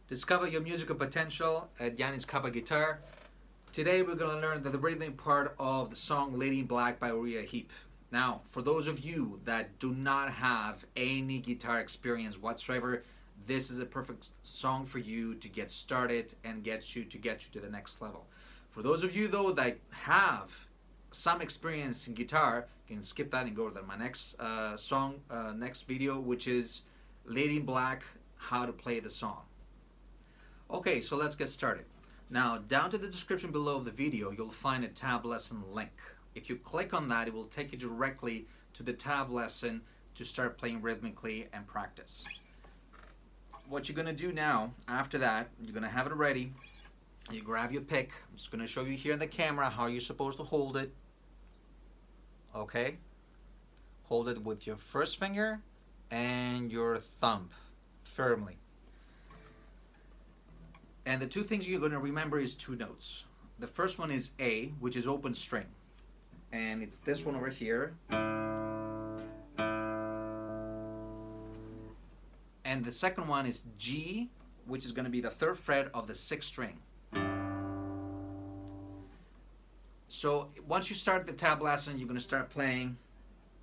Discover your musical potential at Yanni's Kappa Guitar. Today we're going to learn the rhythmic part of the song Lady in Black by Uriah Heep. Now, for those of you that do not have any guitar experience whatsoever, this is a perfect song for you to get started and get you to the next level. For those of you though that have some experience in guitar, you can skip that and go to my next next video, which is Lady in Black, how to play the song. Okay, so let's get started. Now, down to the description below of the video, you'll find a tab lesson link. If you click on that, it will take you directly to the tab lesson to start playing rhythmically and practice. What you're going to do now, after that, you're going to have it ready. You grab your pick. I'm just going to show you here in the camera how you're supposed to hold it. Okay? Hold it with your first finger and your thumb firmly. And the two things you're going to remember is two notes. The first one is A, which is open string. And it's this one over here. And the second one is G, which is going to be the third fret of the sixth string. So once you start the tab lesson, you're going to start playing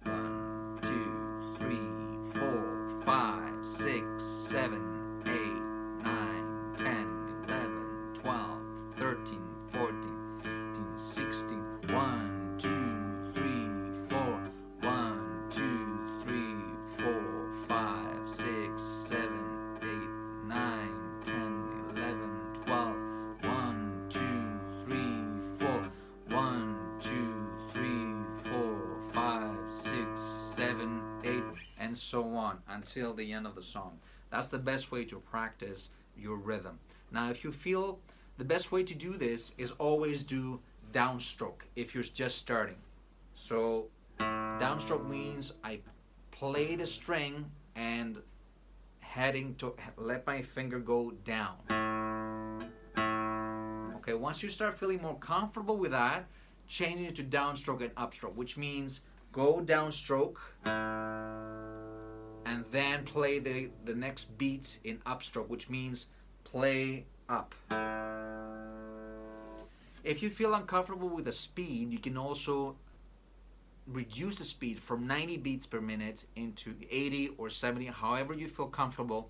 1, 2, 3, 4, 5, 6, 7, 8, 9, 10, 11, 12, 13, 14, 15, 16, 1, 2, 3, 4, 1, 2, 3, 4, 5, 6, 7, 8, 9, 10, 11, 12, 1, 2, 3, 4, 1, 2, 3, 4, 5, 6, 7, 8, and so on until the end of the song. That's the best way to practice your rhythm. Now, if you feel the best way to do this is always do downstroke if you're just starting. So downstroke means I play the string and heading to let my finger go down. Okay, once you start feeling more comfortable with that, change it to downstroke and upstroke, which means go downstroke and then play the next beat in upstroke, which means play up. If you feel uncomfortable with the speed, you can also reduce the speed from 90 beats per minute into 80 or 70, however you feel comfortable,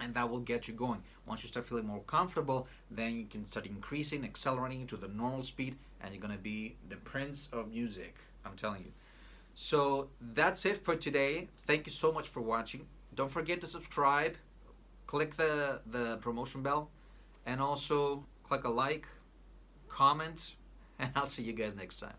and that will get you going. Once you start feeling more comfortable, then you can start increasing, accelerating to the normal speed, and you're going to be the prince of music, I'm telling you. So that's it for today. Thank you so much for watching. Don't forget to subscribe, click the promotion bell, and also click a like, comment, and I'll see you guys next time.